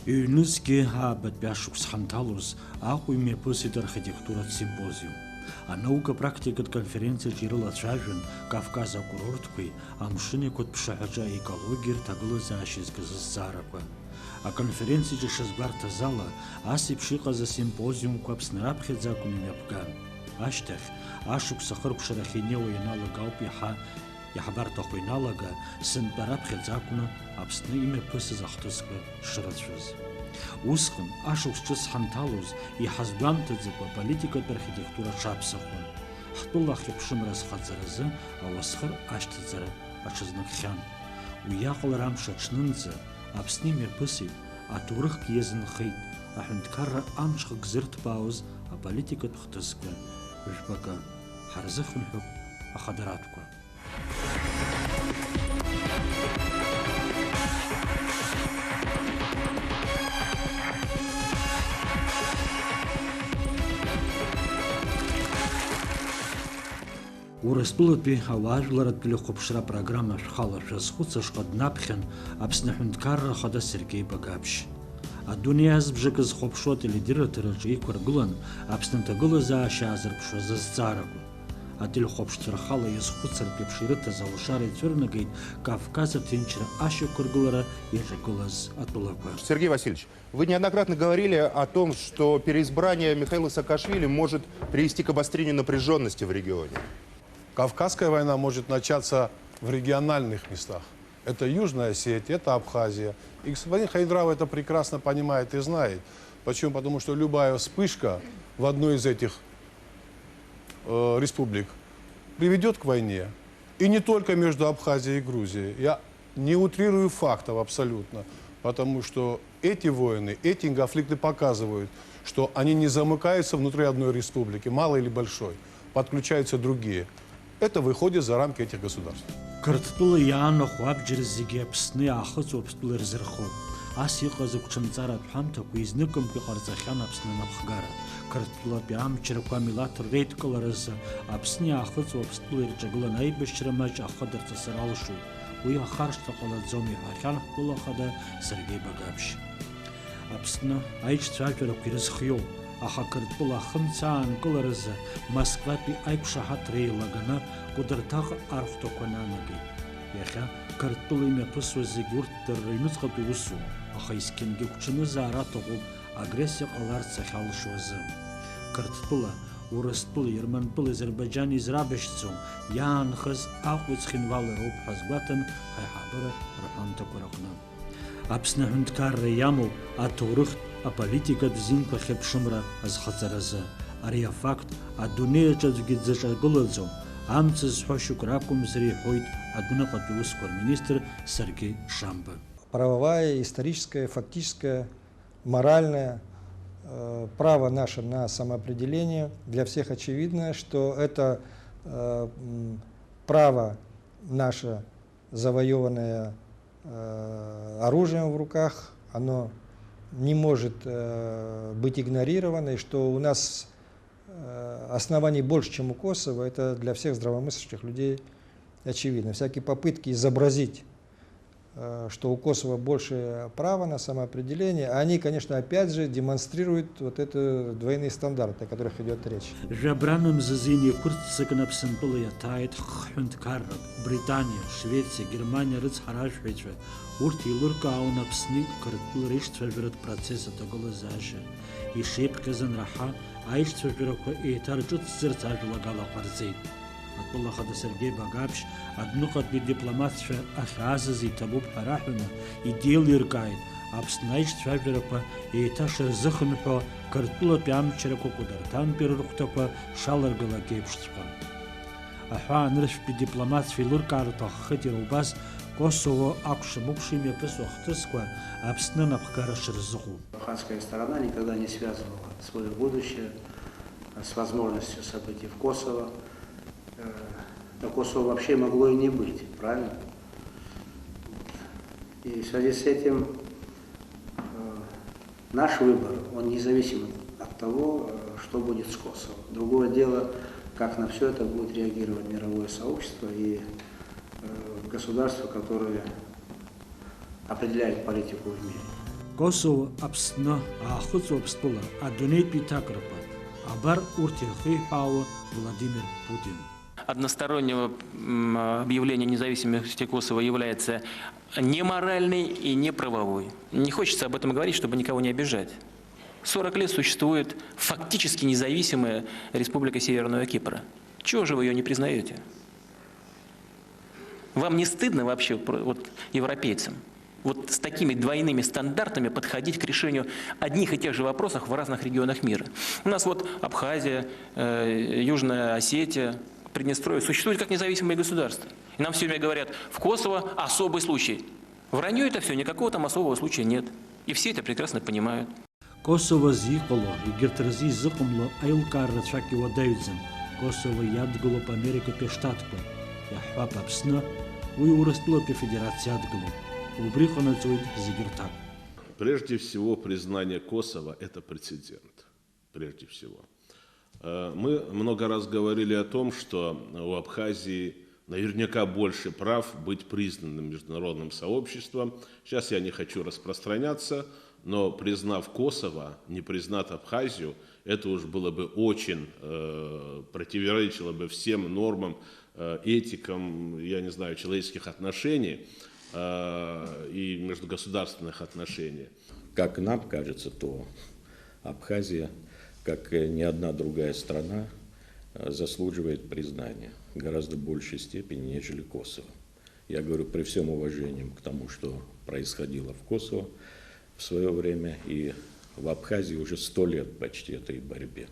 Юнуске хабат бяшукс ханталус акуйме пысит архитектура симпозиум. А наука практикат конференция Чирила Чажин, Кавказа курорткой, амшины кот пшахаджа экологир тагла защизгаз зараква. А конференция Шазбарта зала асипшика за симпозиум капснарабхет закунинепган. Аштах, ашук сахарк шарахинео янала гаупиха, яхабарта хуйналага, синпарабхет закуна, абсны имя пысы захтыска шрацвыз. Усхын, ашуксчыз ханталуз и хазбамтадзыква политикат архитектура шапсахун. Хтуллах епшимраз хадзаразы, а уасхыр аштадзара ачызнакхян. Уяқыл рамша чнынзы, абсны мерпысы, а турых кьезын хейт, а хунткарра амшха гзырт пауз, а политикат хтызка, жбака, харзыхын хук, а хадаратква. Уреспылыпи аважларат пилюхопшра программа шхала шасхуца шкаднапхен абснахунткарра хада Сергей Багапш. А дуниаз бжеказ хопшот или директорач икваргулан абснантагула за ашазарпшо за сцарагу. А тилюхопштрахала язхуцар пепширита за ушары тюрнагейт Кавказа тинчра аша кургулара ежегулаз атулапа. Сергей Васильевич, вы неоднократно говорили о том, что переизбрание Михаила Саакашвили может привести к обострению напряженности в регионе. Кавказская война может начаться в региональных местах. Это Южная Осетия, это Абхазия. И господин Хайдаров это прекрасно понимает и знает. Почему? Потому что любая вспышка в одной из этих республик приведет к войне. И не только между Абхазией и Грузией. Я не утрирую фактов абсолютно. Потому что эти войны, эти конфликты показывают, что они не замыкаются внутри одной республики, малой или большой. Подключаются другие. Это выходит за рамки этих государств. Картпулы яна хуаб джерзиге псны ахыц обстулы рзерхо. Асиqa зукчымцара пхамта куизныком пихарзахян апсны напхгара. Картпулы пиам черква милат рейткаларыза апсны ахыц обстулы рчагула найбешчрамач ахадырца саралышу. Уя харшта қаладзоми хахян пулахада Сергей Багапш. Апсны айч цвальпера кирызхио. Аха картпула хымцаан кыларыза Москвапи айпшахат рейлагана кудыртах архтоконанагы. Яха картпула имя пысвазы гюрттер рейнуцхапи усу. Аха искенге кучыныза аратогу агрессия қаларца халшвазы. Картпула, урыстпула, ерманпула, Азербайджан израбешцу, ян хыз ахуцхинвалы роб хазгватан хайхабыра раханта куракна. Апсны хунткарра яму атурыхт а политика дзинка хепшимра азхацараза. Ария факт, а дунея чадзугит зашагулазо, амцыз хошукракум зрихойт адунакатиускор министр Сергей Шамба. Правовая, историческая, фактическая, моральная право наше на самоопределение. Для всех очевидно, что это право наше, завоеванное оружием в руках, оно не может быть игнорировано, и что у нас оснований больше, чем у Косово, это для всех здравомыслящих людей очевидно. Всякие попытки изобразить, что у Косово больше права на самоопределение, они, конечно, опять же демонстрируют вот это двойные стандарты, о которых идет речь. Британия, Швеция, Германия, Рыцхарашвича, Урти Луркауна псни, картпул рейштверт процесса таголазажа. И шепказан раха, айштверква и тарчут зерцажла галахарзей. Атбулла хада Сергей Багапш, однукат би дипломатша ахазази табуб харахуна, и дел иркает, абснайштверква и ташер зыхнхо, картпула пямчераку кудартан перурхтаква, шаларгала гепштка. Ахва нрыш би дипломатша луркарта хатирубас, Косово акшимукшими песохтысква, абсны напхкара шерзуху. Абхазская сторона никогда не связывала свое будущее с возможностью событий в Косово. Да Косово вообще могло и не быть, правильно? И в связи с этим наш выбор, он независим от того, что будет с Косово. Другое дело, как на все это будет реагировать мировое сообщество и государства, которые определяют политику в мире. Kosovo Apsna Ахыцу Апстула Адуней Питакрапат Абар Уртирхейхауа Владимир Путин. Одностороннего объявления независимости Косово является неморальной и неправовой. Не хочется об этом говорить, чтобы никого не обижать. 40 лет существует фактически независимая Республика Северного Кипра. Чего же вы ее не признаете? Вам не стыдно вообще, вот, европейцам, вот с такими двойными стандартами подходить к решению одних и тех же вопросов в разных регионах мира? У нас вот Абхазия, Южная Осетия, Приднестровье существуют как независимые государства. И нам все время говорят, в Косово особый случай. Вранье это все, никакого там особого случая нет. И все это прекрасно понимают. Kosovo зиқало и гертерзи зиқымло айлкарра чаки вадайдзем. Kosovo ядгало по Америка пештатка. Яхвап Апсна уй урастыло по федерации ядгало. Убрихана цуид зигертак. Прежде всего, признание Косово – это прецедент. Прежде всего. Мы много раз говорили о том, что у Абхазии наверняка больше прав быть признанным международным сообществом. Сейчас я не хочу распространяться, но признав Косово, не признав Абхазию, это уж было бы очень противоречило бы всем нормам, этикам, я не знаю, человеческих отношений и междугосударственных отношений. Как нам кажется, то Абхазия, как и ни одна другая страна, заслуживает признания в гораздо большей степени, нежели Косово. Я говорю при всем уважении к тому, что происходило в Косово в свое время, и в Абхазии уже 100 лет почти этой борьбе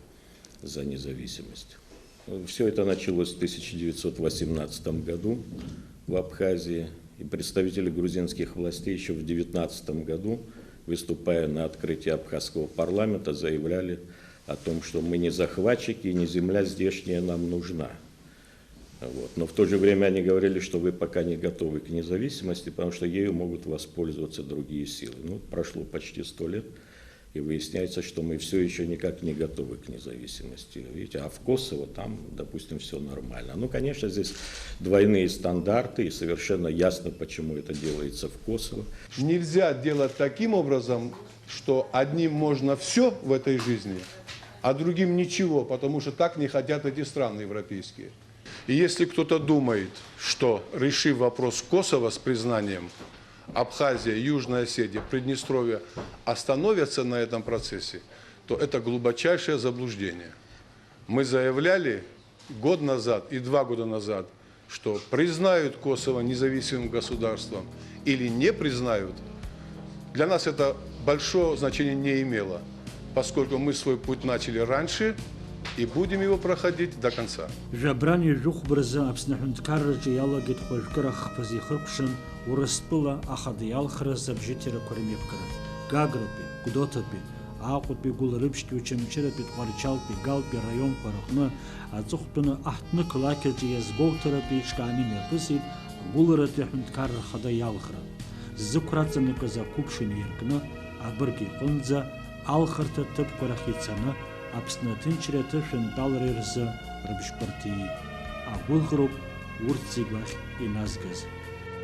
за независимость. Все это началось в 1918 году в Абхазии, и представители грузинских властей еще в 1919 году, выступая на открытии абхазского парламента, заявляли о том, что мы не захватчики, и не земля здешняя нам нужна. Вот. Но в то же время они говорили, что вы пока не готовы к независимости, потому что ею могут воспользоваться другие силы. Ну, прошло почти 100 лет, и выясняется, что мы все еще никак не готовы к независимости. Видите, а в Косово там, допустим, все нормально. Ну, конечно, здесь двойные стандарты, и совершенно ясно, почему это делается в Косово. Нельзя делать таким образом, что одним можно все в этой жизни, а другим ничего, потому что так не хотят эти страны европейские. И если кто-то думает, что, решив вопрос Косово с признанием, Абхазия, Южная Осетия, Приднестровье остановятся на этом процессе, то это глубочайшее заблуждение. Мы заявляли год назад и 2 года назад, что признают Косово независимым государством или не признают. Для нас это большого значения не имело, поскольку мы свой путь начали раньше и будем его проходить до конца. Жабрани жухбрза Апснахунт карраджи ялагит хожкарах позихрпшин урастыла ахадыялхраз обжитера кормепкара. Гаграпи, Кудотапи, Ақутпи гулрыбшки учемчерапи тқарчалпи галпи район парахна ацухтуна ахтны клакерджи язгоутарапи шкани мепыси гулрати хунткарра хадыялхра. Зукратцаны каза купшин еркна, абырги хунза алхарта тып карахицана Апсна тынчрета шенталрерза рыбшпартии, а гулгруп урцигвах и назгаз.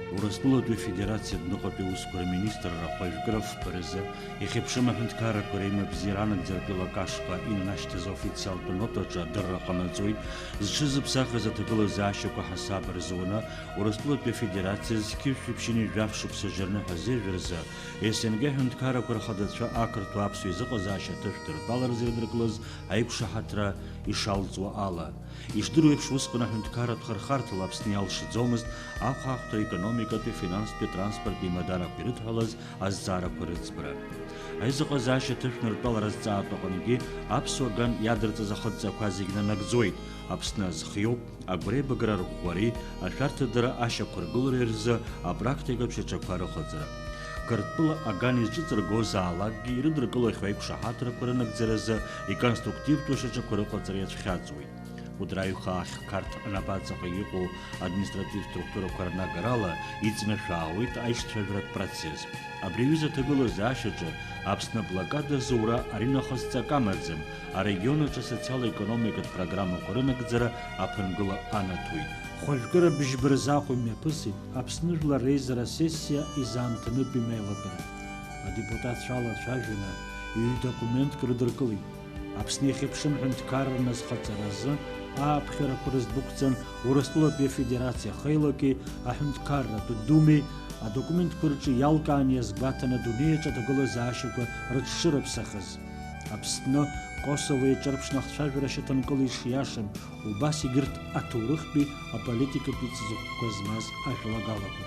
Урастулату федерация днухапи ускора министр Рахойграф Перезе и хепшима хунткара корейма бзирана дзерпила кашка и наште за официал пеноточа дырраханацуй зчизыпсаха затыкала защука хасабр зона урастулату федерация зкившипшини жавшупса жерна хазерверза СНГ хунткара корхадача акрту апсуй заказаша тыштыр балар зердырглыз айпшахатра и шалцу ала. Ишдыру епшвускана хунткара тхархартыл апснял шидзомыз ахахто экономикаты, финансты, транспорт и мадара перетхалаз аззара перетсбра. Айзаqa заша тышнырпал разцаатоқанги апсуаган ядырты захадца квазигна нагзоид апсна зхиоп агбре баграр хуари ашартыдыра аша кургулрерза абрактега пшечаквары ходзара. Картпыла агани жицар гоза алагги рыдргылы хвайк шахатра курынагзараза и конструктив тушечаквары ходзара ячхадзуид. Удраюхах карт анапацахайику административ структура Карнагарала и цнешауит айштраврат процесс. Абревиза тыгылы зашеджа апсна блокада заура аринахасца камадзем, а регионача социал-экономикат программа Курынагзара апынгыла анатуй. Хожгыра бижбырзаху мепыси апсныжла рейзера сессия и заамтыны бимейлапыр. адепутатцәа алацәажәаны ҩ-документк рыдыркылеит. Аԥсны иахьеиԥшым ҳәынҭқарра назхаҵаразы ааԥхьарақәа рыздәықәҵан Урыстәылатәи Афедерациа Хаилаки аҳәынҭқарратә Думеи адокументқәа рҿы иалкаан иазгәаҭан адунеиаҿ аҭагылазаашьақәа рыҽшырыԥсахыз. Аԥсны Косово иаҿырԥшны ахцәажәара шьаҭанкыла ишиашам, убас егьырҭ аҭоурыхтәи аполитикатәи ҵзыхәқәа змаз ажәалагалақәа.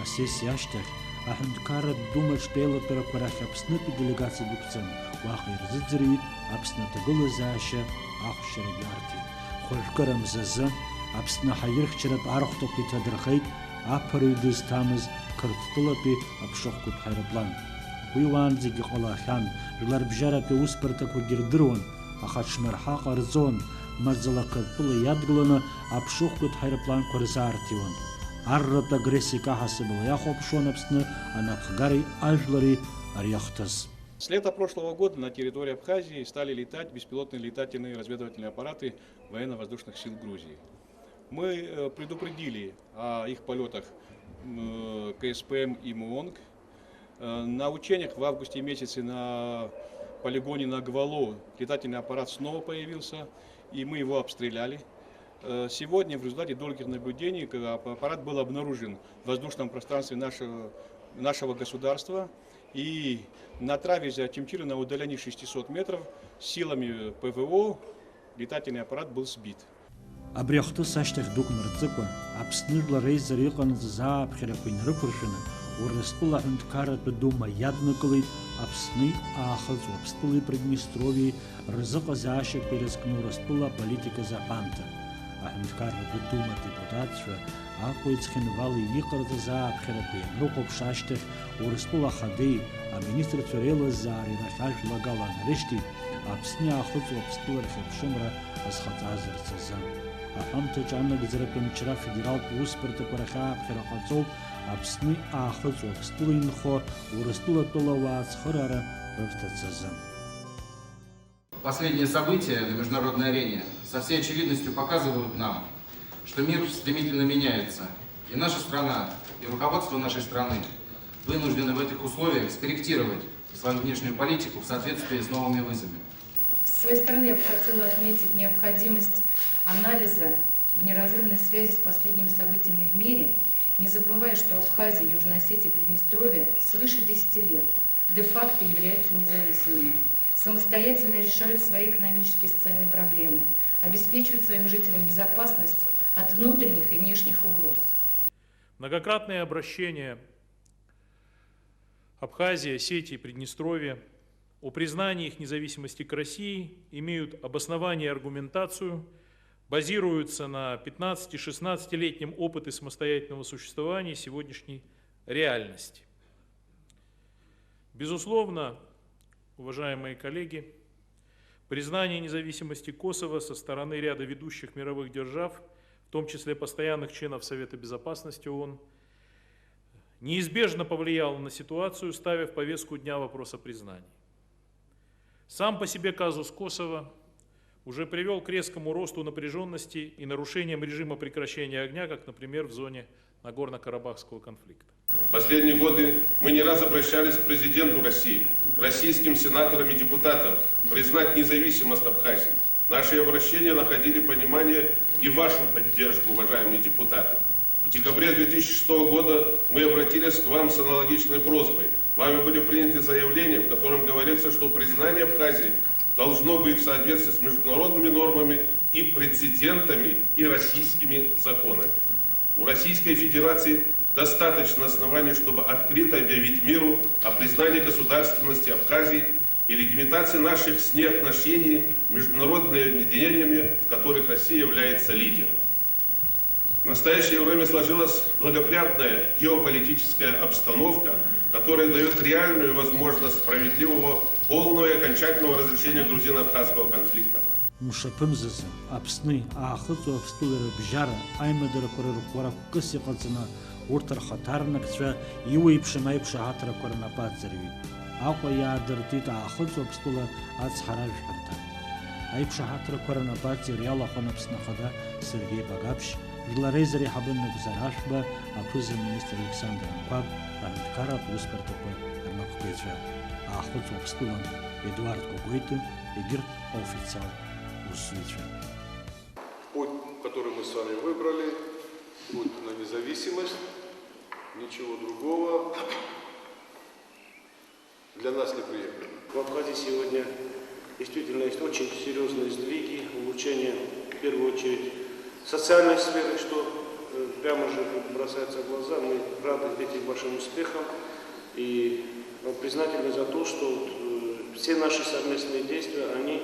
Асессиа ашьҭахь аҳәынҭқарратә Думаҿтәи аилатәарақәа рахь Аԥснытәи делегациа дәықәҵан, уаҟа ирзыӡырҩит Аԥсны аҭагылазаашьа ахәшьарагьы аарҭеит. Хәажәкыра мзазы Аԥсны ҳаирхьчаратә арахәҭақәа иҭадырхеит аԥырҩ дызҭамыз Қырҭтәылатәи аԥшыхәқәатә ҳаирплан. Уи уаанӡагьы ҟалахьан, жәларбжьаратәи аусбарҭақәагьы рдыруан, аха аҽмырҳа ҟарҵон, маӡала Қырҭтәыла иадгыланы аԥшыхәқәатә ҳаирпланқәа рзаарҭиуан. Арратә агрессиак аҳасабала иахәаԥшуан Аԥсны анапхгареи ажәлари ариахҭаз. С лета прошлого года на территории Абхазии стали летать беспилотные летательные разведывательные аппараты военно-воздушных сил Грузии. Мы предупредили о их полетах КСПМ и МУОНГ. На учениях в августе месяце на полигоне на Гвало летательный аппарат снова появился, и мы его обстреляли. Сегодня в результате долгих наблюдений аппарат был обнаружен в воздушном пространстве нашего государства, и на траверзе от Чемчира на удалении 600 метров силами ПВО летательный аппарат был сбит. Абри ахҭыс ашьҭахь дук мырҵыкәа, Аԥсны жәлар реизара иҟаныз зааԥхьарақәа инарықәыршәаны, Урыстәыла аҳәынҭқарратә Дума иаднакылеит Аԥсни аахыҵуа Аԥстәылеи Приднестровиеи рзыҟазаашьақәа ирызкны Урыстәыла аполитиказ аҳәамҭа. Аҳәынҭқарратә Дума адепутатцәа Аҟәа Ицхинвали иҟарҵаз ааԥхьарақәа ианрыхәаԥш ашьҭахь Урыстәыла Ахадеи аминистрцәа реилазаареи рахь ажәлагала анарышьҭит Аԥсни аахыҵуа Аԥстәыла рхьыԥшымра азхаҵазарц азы. Аҳәамҭаҿ анагӡаратәы мчра федералтә усбарҭақәа рахь ааԥхьара ҟаҵоуп Аԥсни аахыҵуа Аԥстәыла инхо Урыстәылатәыла ауаа ацхыраара рырҭац азы. Последние события на международной арене со всей очевидностью показывают нам, что мир стремительно меняется, и наша страна, и руководство нашей страны вынуждены в этих условиях скорректировать свою внешнюю политику в соответствии с новыми вызовами. С своей стороны я бы хотела отметить необходимость анализа в неразрывной связи с последними событиями в мире, не забывая, что Абхазия, Южная Осетия и Приднестровье свыше 10 лет де-факто являются независимыми, самостоятельно решают свои экономические и социальные проблемы, обеспечивают своим жителям безопасность от внутренних и внешних угроз. Многократные обращения Абхазии, Осетии и Приднестровья о признании их независимости к России имеют обоснование и аргументацию, базируются на 15-16-летнем опыте самостоятельного существования и сегодняшней реальности. Безусловно, уважаемые коллеги, признание независимости Косово со стороны ряда ведущих мировых держав, в том числе постоянных членов Совета Безопасности ООН, неизбежно повлияло на ситуацию, ставя в повестку дня вопрос о признании. Сам по себе казус Косово уже привел к резкому росту напряженности и нарушениям режима прекращения огня, как, например, в зоне Нагорно-Карабахского конфликта. В последние годы мы не раз обращались к президенту России, к российским сенаторам и депутатам признать независимость Абхазии. Наши обращения находили понимание и вашу поддержку, уважаемые депутаты. В декабре 2006 года мы обратились к вам с аналогичной просьбой. Вами были приняты заявления, в котором говорится, что признание Абхазии должно быть в соответствии с международными нормами и прецедентами и российскими законами. У Российской Федерации достаточно оснований, чтобы открыто объявить миру о признании государственности Абхазии и легитимации наших с ней отношений международными объединениями, в которых Россия является лидером. В настоящее время сложилась благоприятная геополитическая обстановка, которая дает реальную возможность справедливого, полного и окончательного разрешения грузино-абхазского конфликта. Мшаԥымзазы Аԥсни аахыҵуа Аԥстәыла рыбжьара аимадарақәа рырӷәӷәара кыс иҟаҵаны урҭ рхаҭарнакцәа иуеиԥшым аиқәшаҳаҭрақәа рнапы аҵарҩит. Аҟәа иаадыртит аахыҵуа Аԥстәыла ацҳаражәҳәарҭа. Аиқәшаҳаҭрақәа рнапы аҵира иалахәын Аԥсны Ахада Сергей Багаԥшь, жәлар реизара иҳабын Нагәзар Ашәба, аԥыза-министр Александр Анқәаб, аҳәынҭқарратә усбарҭақәа напхгейцва. Ахот обстулан Эдуард Кокойты, Эгерт официал Усвича. Путь, который мы с вами выбрали, путь на независимость, ничего другого для нас не приемлемо. В Абхазии сегодня действительно есть очень серьезные сдвиги, улучшение, в первую очередь, социальной сферы, что прямо же бросается в глаза. Мы рады этим вашим успехам и признательны за то, что все наши совместные действия, они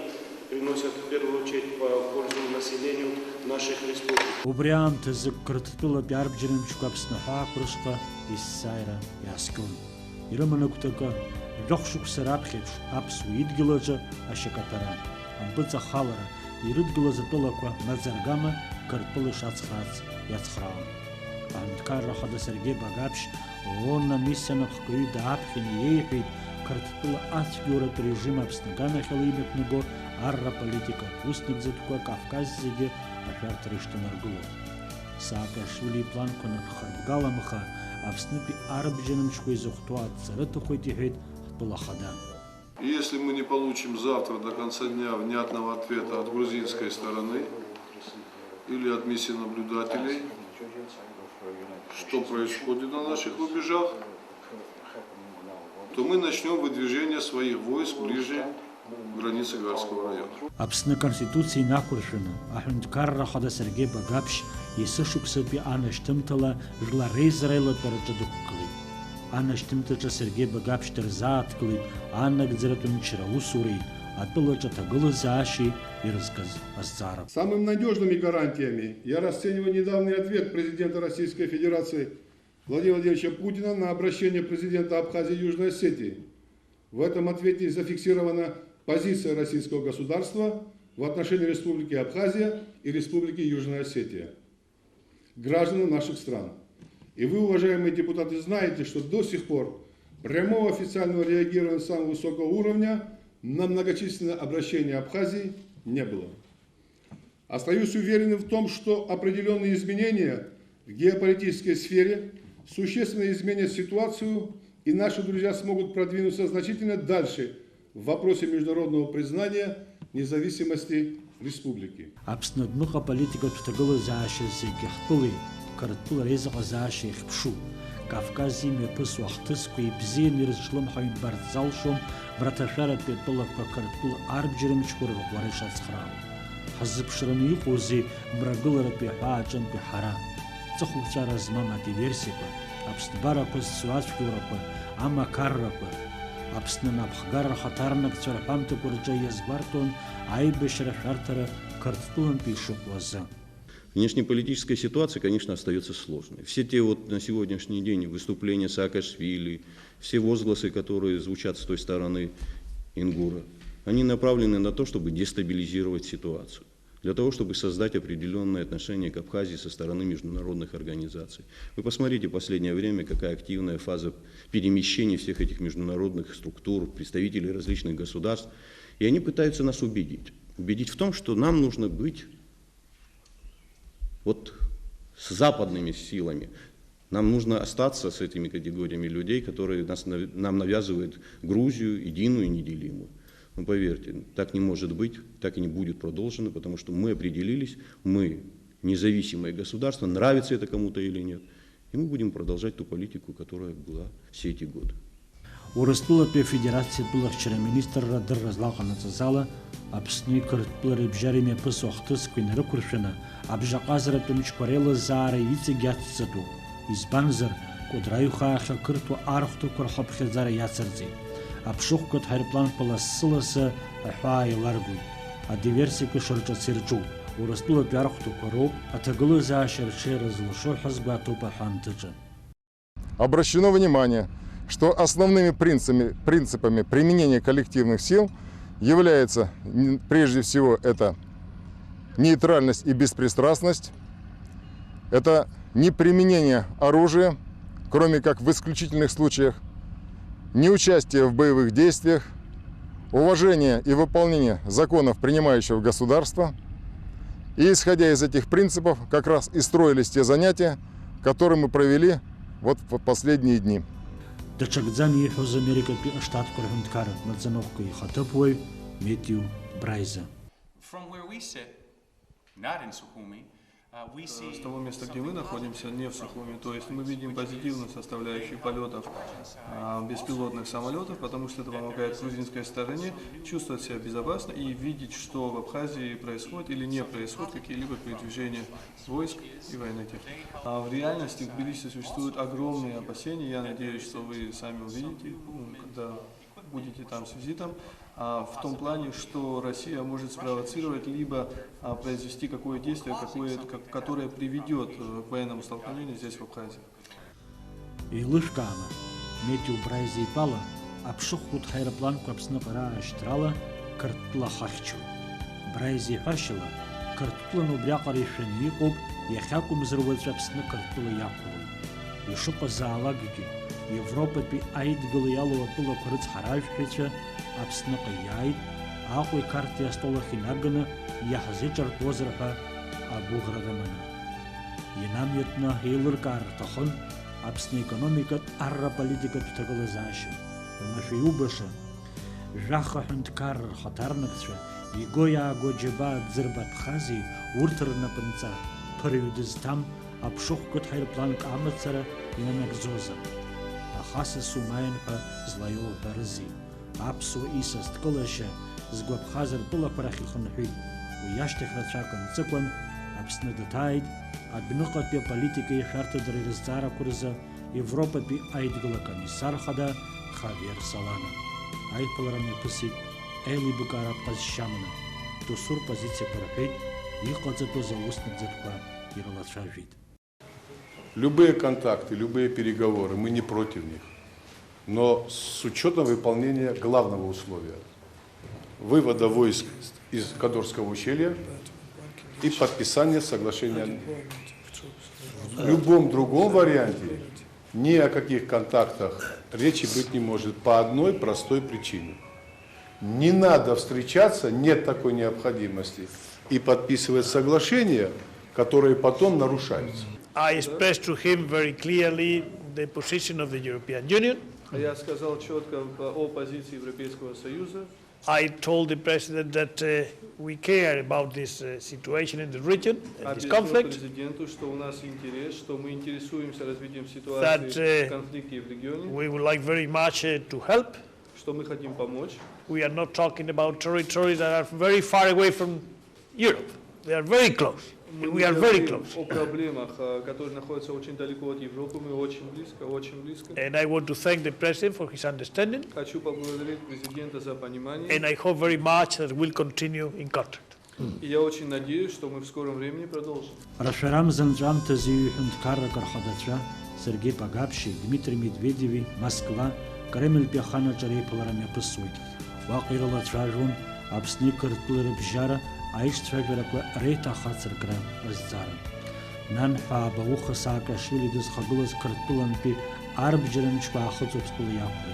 приносят в первую очередь по пользу населению наших республик. Убриам тезкртпила пиарбжиримчку апснахаа куршка иссайра яскун. Ирамануктака лохшук сарапхевш апсу идгилажа ашакатара. Амбыца халара иридгилаза толаква мазаргама картпылыш ацхац яцхрау. Амткара хада Сергей Багапш онна миссиянах куи даапхин ейхид картпыла ацгюрат режим апснагана хилимекного арра политика устник затква Кавказзиге ашартырыштанаргылы. Саакашвили планкона харбгаламха Апснипи арбженымчку из ухтуат царыты хотихет хтулахада. Если мы не получим завтра до конца дня внятного ответа от грузинской стороны или от миссии наблюдателей, что происходит на наших рубежах, то мы начнем выдвижение своих войск ближе к границе Гарского района. Апсна конституции накуршина, ахунткарра хада Сергей Багапш, Исышуксапи анаштымтала жла рейзрайла перджадуккли. Анаштымтача Сергей Багапш терзааткли, аннагдзиратун чираусури, атпылача тагылы зааши и рассказ Азцаров. Самыми надежными гарантиями я расцениваю недавний ответ президента Российской Федерации Владимира Владимировича Путина на обращение президента Абхазии и Южной Осетии. В этом ответе зафиксирована позиция российского государства в отношении Республики Абхазия и Республики Южная Осетия, граждан наших стран. И вы, уважаемые депутаты, знаете, что до сих пор прямого официального реагирования самого высокого уровня на многочисленные обращения Абхазии не было. Остаюсь уверенным в том, что определенные изменения в геополитической сфере существенно изменят ситуацию, и наши друзья смогут продвинуться значительно дальше в вопросе международного признания независимости республики. Апснадмыха политика тутагылы зааши зегихтпылы, картпыл резаға зааши ихпшу. Кавкази мепыс уақтыску и бзен ирзшлым хайын бартзалшом, браташара петпылы картпыл арбжиримчкуры варыш ацхрау. Хазыпшырын юқузи мрагылыры пихаачын пихара. Цахулчара змама диверсипы. Апснбарапы суачкюрапы, амакаррапы. Апснын апхгара хатарнак царапамты курджа язбартон, айбешра шартара картпылын пишут ваза. Внешнеполитическая ситуация, конечно, остается сложной. Все те вот на сегодняшний день выступления Саакашвили, все возгласы, которые звучат с той стороны Ингура, они направлены на то, чтобы дестабилизировать ситуацию, для того, чтобы создать определенное отношение к Абхазии со стороны международных организаций. Вы посмотрите в последнее время, какая активная фаза перемещения всех этих международных структур, представителей различных государств, и они пытаются нас убедить в том, что нам нужно быть вот с западными силами. Нам нужно остаться с этими категориями людей, которые нам навязывают Грузию единую и неделимую. Но поверьте, так не может быть, так и не будет продолжено, потому что мы определились, мы независимое государство, нравится это кому-то или нет, и мы будем продолжать ту политику, которая была все эти годы. У Республики Федерации был вчера министр Радыр разлаганат зала, Апсны кыртплары бжариме пыс охтыс куин рыкуршина, абжаказра тумчкорела зара яцегятцату, избанзар, кудраюха аха кырту архту курхапхе зара яцерзи. Апшухкот хайрплан палассыласы ахуай ларгуй, а диверсика шорча сирджу. У Республики архту кору, а тагылы заашерче разлушо хазбату пахантыджа. Обращено внимание, что основными принципами применения коллективных сил является, прежде всего, это нейтральность и беспристрастность, это неприменение оружия, кроме как в исключительных случаях, неучастие в боевых действиях, уважение и выполнение законов принимающего государства. И исходя из этих принципов, как раз и строились те занятия, которые мы провели вот в последние дни. Дачагдзан ихоз Америка штат Курхунткар Мадзановка и Хатапуй Метью Брайза. С того места, где мы находимся, не в Сухуми, то есть мы видим позитивную составляющую полетов беспилотных самолетов, потому что это помогает грузинской стороне чувствовать себя безопасно и видеть, что в Абхазии происходит или не происходит какие-либо передвижения войск и военной техники. А в реальности в Тбилиси существуют огромные опасения, я надеюсь, что вы сами увидите, когда будете там с визитом, в том плане, что Россия может спровоцировать либо произвести какое действие, которое приведет к военному столкновению здесь, в Абхазии. И лышкама Метью Брайза и Пала обшухут хайраплан капсна пара аштрала картла хахчу. Брайзи хашила картла нубряка решение коб яхакум зрвальчапсна картла яку. И шупа заалагики Европа пи айд галиялова пула курц харайфхича Апсна Каяйд, Ахуй карте стола Хинагана, Яхазичар Позраха, Абуградамана. Янамьютна Хейлер Картахон, Апсна экономика, Арра политика Птагалазаши. Машиубаша, Жаха Хунткар Хатарнакша, Игоя Годжиба Дзербатхази, Уртерна Панца, Париудистам, Апшухкут Хайрпланк Амацара, Янакзоза. Ахаса Сумайнха, Злайо Парази. Апсу Исас Тколаша, Сгвабхазар Пула Парахихунхи, Уяштих Рачакан Цикван, Апсна Датайд, Адбинукат пи политика и шарта Дриризара Курза, Европа пи Айдгала комиссар Хада, Хавьер Салана. Айпаларами Пуси, Эли Букараб Казшамана, Тусур позиция Парахид, Ихладзато за устных Дзерква, Иралачавид. Любые контакты, любые переговоры, мы не против них. Но с учетом выполнения главного условия – вывода войск из Кадорского ущелья и подписания соглашения. В любом другом варианте ни о каких контактах речи быть не может по одной простой причине. Не надо встречаться, нет такой необходимости, и подписывать соглашения, которые потом нарушаются. I expressed to him very clearly the position of the European Union. Я сказал четко о позиции Европейского Союза. I told the president that we care about this situation in the region, this conflict. Президенту, что у нас интерес, что мы интересуемся развитием ситуации в конфликте в регионе. We would like very much to help. Что мы хотим помочь. We are not talking about territories that are very far away from Europe. They are very close. We are very close. О проблемах, которые находятся очень далеко от Европы, мы очень близко, очень близко. And I want to thank the president for his understanding. Хочу поблагодарить президента за понимание. And I hope very much that we'll continue in contact. И я очень надеюсь, что мы в скором времени продолжим. Рашарам Занджан Тазию Хунткара Кархадача, Сергей Погабший, Дмитрий Медведеви, Москва, Кремль Пяхана Джарей Паларами Пасуй. Вакирала Чажун, Абсни Картулер Бжара, Айш Чажараква Рейта Хацаркра Аззара. Нан Фабауха Саакашвили Дызхагулас Картуланпи Арбджаранчва Ахуцупскул Яхвы.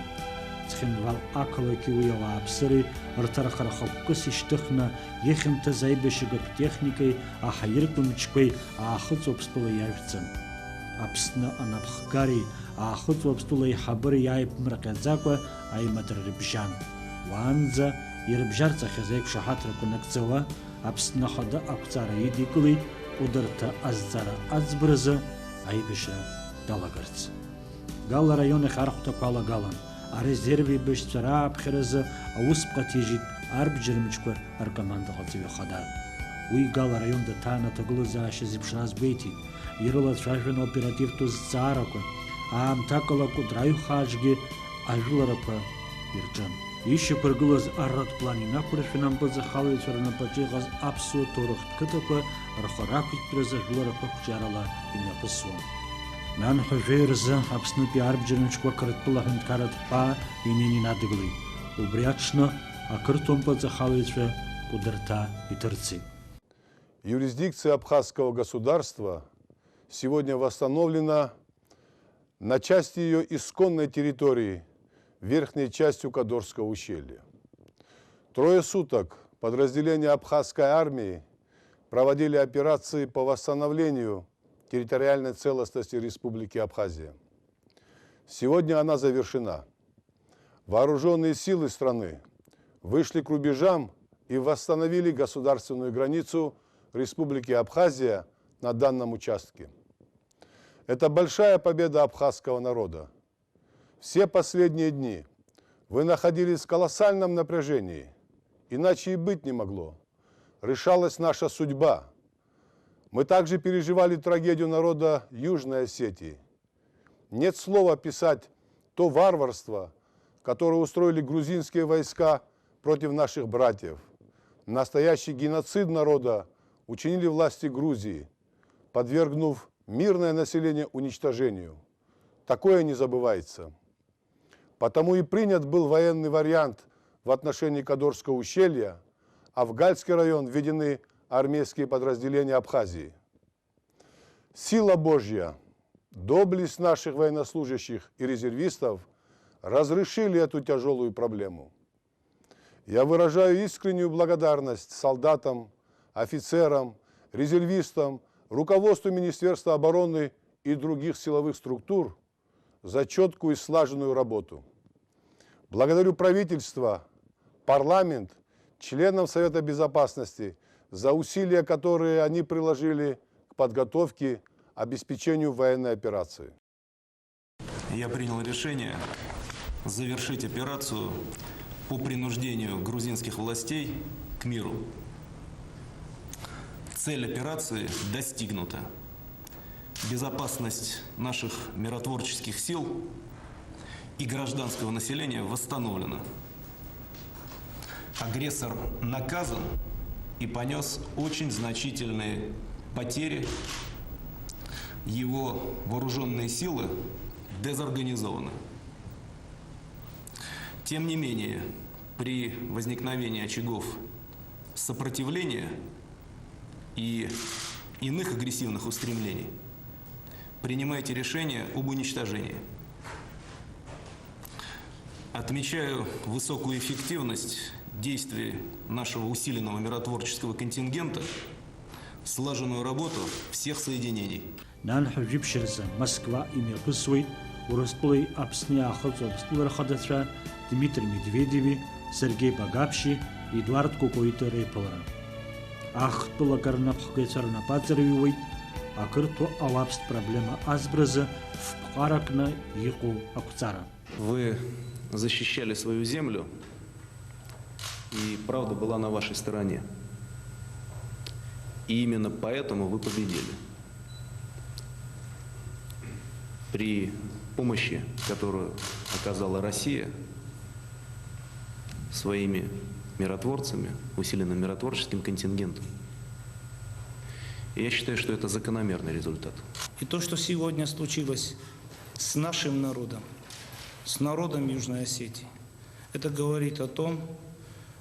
Цхинвал Акалаки Уяла Абсыри, Ртарахарахакус Иштыхна, Ехимта Зайбешигат техникой, Ахаиркумчкой, Ахуцупскул Явцем. Абсна Анабхгари, Ахуцупскул Яхабыри Яйб Мракадзаква, Айматр Рибжан. Ванза, Ирбжарца Хазайк Шахатра Кунакцева, Абсна Хада Акцара Идикли, Ударта Аззара Азбраза, Айбеша Далагарц. Гала районы Хархута Пала Галан, а резерви Бешцара Абхереза, Ауспка Тижит, Арбджермичка, Аркаманда Хацевихада. Уи Гала район Датана Таглаза Шизипшаз Бейти, Ирла Шашвин оператив Туз Царака, Амтакала Кудраю Хаджги, Ажуларапа Ирджан. Еще прогулаз аррат планина, курфинам подзахалывает на пачигаз абсу торох ткатаква, рахаракит презажлора пакчарала и напасу. Нан хажерза абснупи арбджерничква картпула ханткарат па и не надыгли. Убрячно, а картом подзахалывает кударта и торцы. Юрисдикция абхазского государства сегодня восстановлена на части ее исконной территории, верхней частью Кадорского ущелья. Трое суток подразделения абхазской армии проводили операции по восстановлению территориальной целостности Республики Абхазия. Сегодня она завершена. Вооруженные силы страны вышли к рубежам и восстановили государственную границу Республики Абхазия на данном участке. Это большая победа абхазского народа. Все последние дни вы находились в колоссальном напряжении, иначе и быть не могло. Решалась наша судьба. Мы также переживали трагедию народа Южной Осетии. Нет слова описать то варварство, которое устроили грузинские войска против наших братьев. Настоящий геноцид народа учинили власти Грузии, подвергнув мирное население уничтожению. Такое не забывается. Потому и принят был военный вариант в отношении Кадорского ущелья, а в Гальский район введены армейские подразделения Абхазии. Сила Божья, доблесть наших военнослужащих и резервистов разрешили эту тяжелую проблему. Я выражаю искреннюю благодарность солдатам, офицерам, резервистам, руководству Министерства обороны и других силовых структур за четкую и слаженную работу. Благодарю правительство, парламент, членов Совета Безопасности за усилия, которые они приложили к подготовке, обеспечению военной операции. Я принял решение завершить операцию по принуждению грузинских властей к миру. Цель операции достигнута. Безопасность наших миротворческих сил и гражданского населения восстановлена. Агрессор наказан и понес очень значительные потери. Его вооруженные силы дезорганизованы. Тем не менее, при возникновении очагов сопротивления и иных агрессивных устремлений принимайте решение об уничтожении. Отмечаю высокую эффективность действий нашего усиленного миротворческого контингента, слаженную работу всех соединений. Москва имя Пысвой, Уросплой Апсны Ахоцовсплэр Ходатра, Дмитрий Медведеви, Сергей Багапши, Эдуард Кукуита Рейпалара. Ах, Тулагарнапхгайцарна Пацаревой, а кырту алапст проблема Азбраза в Пхаракна Ику Акуцара. Вы защищали свою землю, и правда была на вашей стороне. И именно поэтому вы победили. При помощи, которую оказала Россия своими миротворцами, усиленным миротворческим контингентом. И я считаю, что это закономерный результат. И то, что сегодня случилось с нашим народом, с народом Южной Осетии, это говорит о том,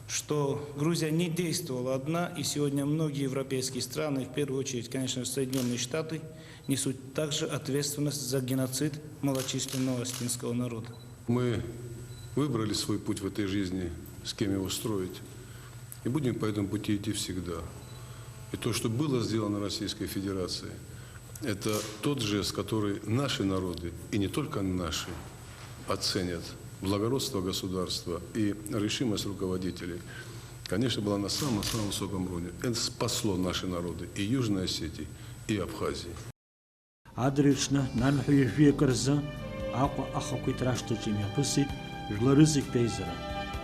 что Грузия не действовала одна, и сегодня многие европейские страны, в первую очередь, конечно, Соединенные Штаты, несут также ответственность за геноцид малочисленного осетинского народа. Мы выбрали свой путь в этой жизни, с кем его строить, и будем по этому пути идти всегда. И то, что было сделано Российской Федерацией, это тот жест, который наши народы, и не только наши, оценят. Благородство государства и решимость руководителей, конечно, была на самом-самом высоком уровне. Это спасло наши народы и Южной Осетии, и Абхазии. Адрична нам хуевекарза, аква ахакуитрашта чемяпыси, жларызик пейзера,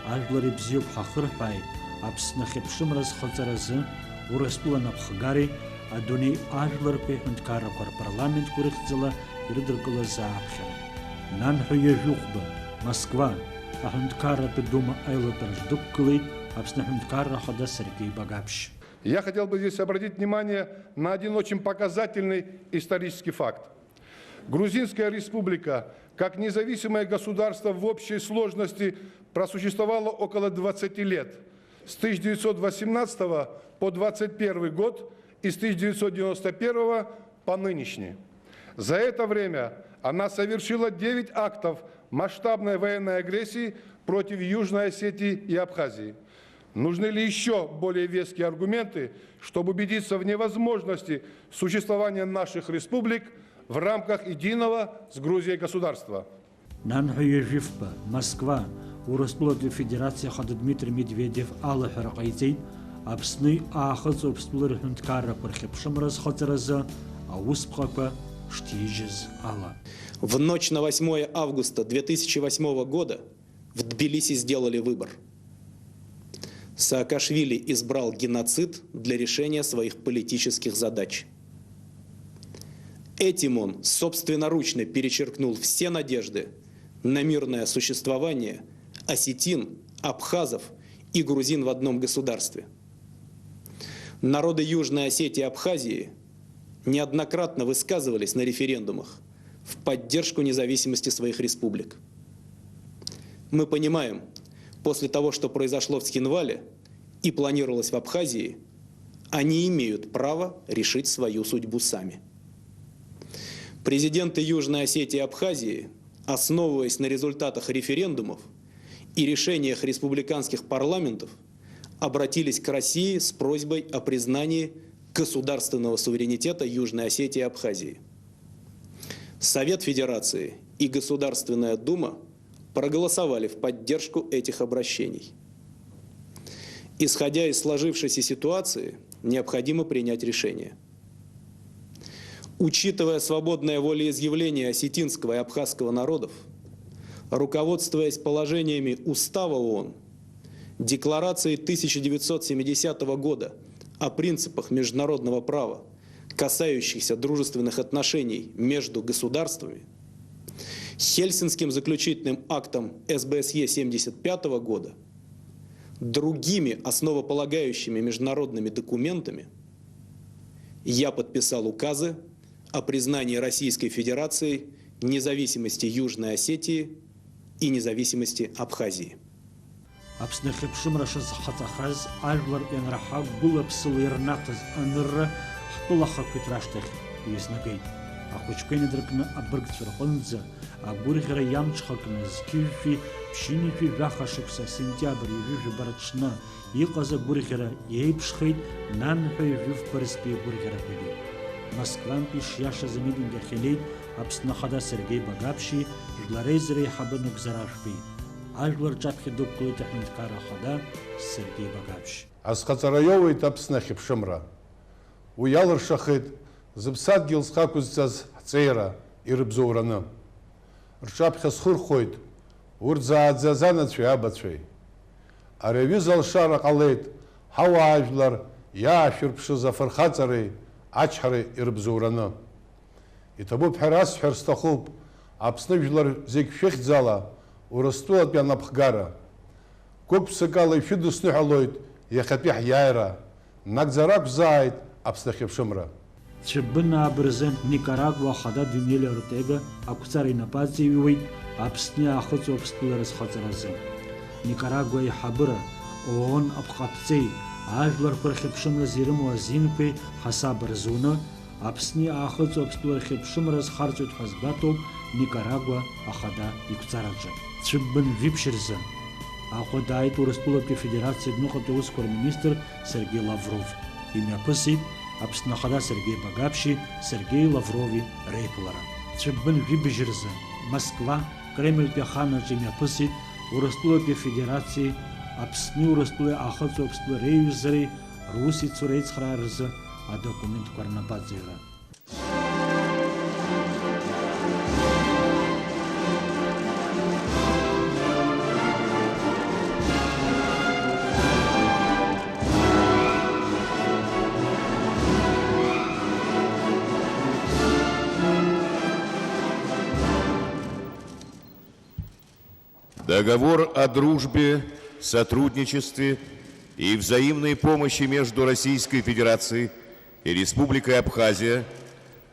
ажлари бзиоп хахырпай, абснахепшим разхоцаразы, урасплан абхагари, адуни ажлар пехнткаракар парламент курихцела, ирдыркала заапша. Нам хуевюхба. Москва, Ахмедкара Педума Айлотарж Дуккулит, Абснахмедкара Хода Сергей Багапш. Я хотел бы здесь обратить внимание на один очень показательный исторический факт. Грузинская республика, как независимое государство в общей сложности, просуществовала около 20 лет. С 1918 по 1921 год и с 1991 по нынешний. За это время она совершила 9 актов масштабной военной агрессии против Южной Осетии и Абхазии. Нужны ли еще более веские аргументы, чтобы убедиться в невозможности существования наших республик в рамках единого с Грузией государства? Нанхуеживпа, Москва, Урыстулы Федерация хады Дмитрий Медведев Алла Херакайцейт, Апсны Ахац Обстулыр Хунткара Пархепшамраз Хацараза, Ауспхаква Штижез Алла. В ночь на 8 августа 2008 года в Тбилиси сделали выбор. Саакашвили избрал геноцид для решения своих политических задач. Этим он собственноручно перечеркнул все надежды на мирное существование осетин, абхазов и грузин в одном государстве. Народы Южной Осетии и Абхазии неоднократно высказывались на референдумах в поддержку независимости своих республик. Мы понимаем, после того, что произошло в Цхинвале и планировалось в Абхазии, они имеют право решить свою судьбу сами. Президенты Южной Осетии и Абхазии, основываясь на результатах референдумов и решениях республиканских парламентов, обратились к России с просьбой о признании государственного суверенитета Южной Осетии и Абхазии. Совет Федерации и Государственная Дума проголосовали в поддержку этих обращений. Исходя из сложившейся ситуации, необходимо принять решение. Учитывая свободное волеизъявление осетинского и абхазского народов, руководствуясь положениями Устава ООН, Декларацией 1970 года о принципах международного права, касающихся дружественных отношений между государствами, Хельсинским заключительным актом СБСЕ 1975 года, другими основополагающими международными документами, я подписал указы о признании Российской Федерации независимости Южной Осетии и независимости Абхазии. Апснахипшим Рашаз Хатахаз, Альвар Энрахак, Гулапсил Ирнатаз Анра, Хтулаха Петраштах, Яснагей. Ахучкани дракна Абргцверхонза, Абурхера Ямчхакна, Скифи, Пшинифи, Вахашукса, Сентябрь, Южи Барачна, Иказа Бурхера, Ейпшхейт, Нанхай, Вив Париспи Бурхера Пели. Москван пиш Яша Замидин Гахелейт, Апснахада Сергей Багапши, Жларезерей Хабанук Зарашпи. Альвар Чапхи Дубклой Техниткара Хада, Сергей Багапши. Асхацараевой Тапснахи Пшамра. Уялыр Шахет, Зыбсад Гилсхакузцаз Цейра и Рыбзоурана. Рчапха Схурхойт, Урзаадзазана Цвябацвей. Аревизал Шара Калейт, Хауажлар, Яширпши Зафархацарей, Ачхары и Рыбзоурана. И тому Пхарас Херстахуб, Апснавжлар Зекфехзала, Урастула Пьянапхгара. Копсакала и Фидуснухалойт, Яхапих Яйра, Нагзарак Зайт, Апснахипшамра. Чебна Брезент Никарагуа Хада Дюнеля Рутега, Акуцарей Напацевой, Апсни Ахоц Обстулерс Хацаразе. Никарагуа и Хабра, ООН Абхатцей, Альвар Пархипшамра Зирму Азинпе, Хасаб Разуна, Апсни Ахоц Обстулерхипшамрас Харцут Хазбатов, Никарагуа Ахада Икуцараджа. Чебн Випшерза. Аходайт Урыстуловской Федерации Днухотовского министр Сергей Лавров. Имя Пасит, Апснахада Сергей Багапши, Сергей Лаврови Рейпулара. Чебн Вибежерза. Москва, Кремль Пяхана Имя Пасит, Урыстуловской Федерации, Апсни Урыстулы Ахацовство Рейвизеры, Руси Цурейцхрарза, а документ Карнабадзира. Договор о дружбе, сотрудничестве и взаимной помощи между Российской Федерацией и Республикой Абхазия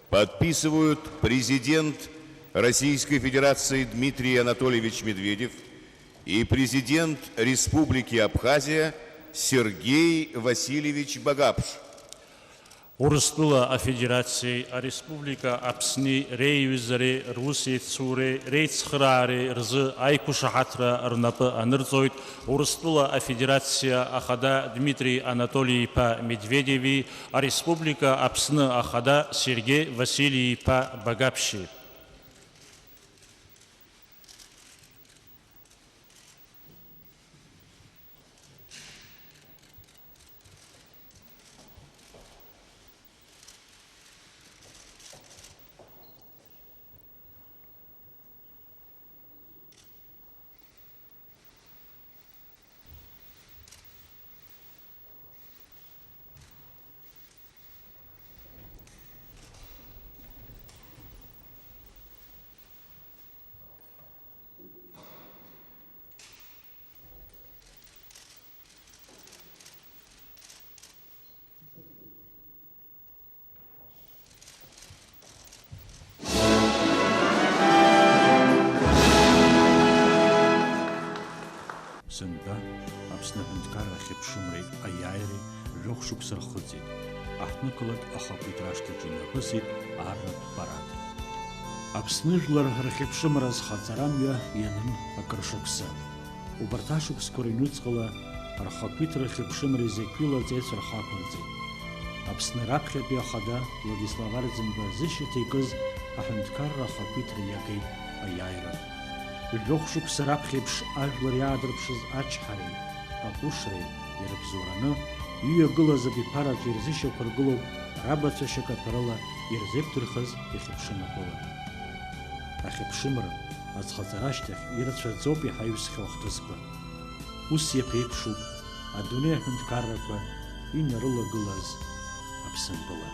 подписывают президент Российской Федерации Дмитрий Анатольевич Медведев и президент Республики Абхазия Сергей Васильевич Багапш. Урыстула Федерации, Республика Апсни, Рейвизаре, Руси, Цуре, Рейцхраре, Рзы, Айкушахатра, Рнапы, Анырзойт, Урыстула Федерация Ахада Дмитрий Анатолий Па Медведеви, Республика Апсны Ахада, Сергей Василий Па Багапши. Урыстула Федерации, Республика Апсни, Рейвизаре, Руси, Цуре, Рейцхраре, Рзы, Айкушахатра, Рнапы, Анырзойт, Урыстула Федерация Ахада Дмитрий Анатолий Па Медведеви, Республика Апсны Ахада, Сергей Василий Па Багапши. Аԥсынтәа, Аԥсны Аҳәынҭқарра Ахьыԥшымреи аиааиреи жәохә шықәса рхыҵит. Аҳҭнықалақь ахақәиҭра ашҭаҿы инарԥысит арратә парад. Аԥсны жәлар рхьыԥшымра зхаҵарамҩа ианын акыршықәса. Убарҭ ашықәсқәа рыҩнуҵҟала рхақәиҭра рхьыԥшымра изеиқәилаҵеит рхақәырҵеит. Аԥсны раԥхьатәи ахада Владислав Арӡынба зышьаҭа икыз аҳәынҭқарра ахақәиҭра иагеит аиааира. Жәохә шықәса раԥхьеиԥш ажәлар иаадырԥшыз ачҳареи, аҟәышреи ирыбзоураны иҩагылаз абиԥараҿы ирзышьақәыргылоуп рабацәа шьакаҭәарыла ирзеиқәдырхаз ихьыԥшыматәыла. Ахьыԥшымра азхаҵара ашьҭахь ирацәаӡоуп иҳаҩсхьоу ахҭысқәа. Ус иаԥеиԥшуп адунеи аҳәынҭқаррақәа инарылагылаз Аԥсынтәыла.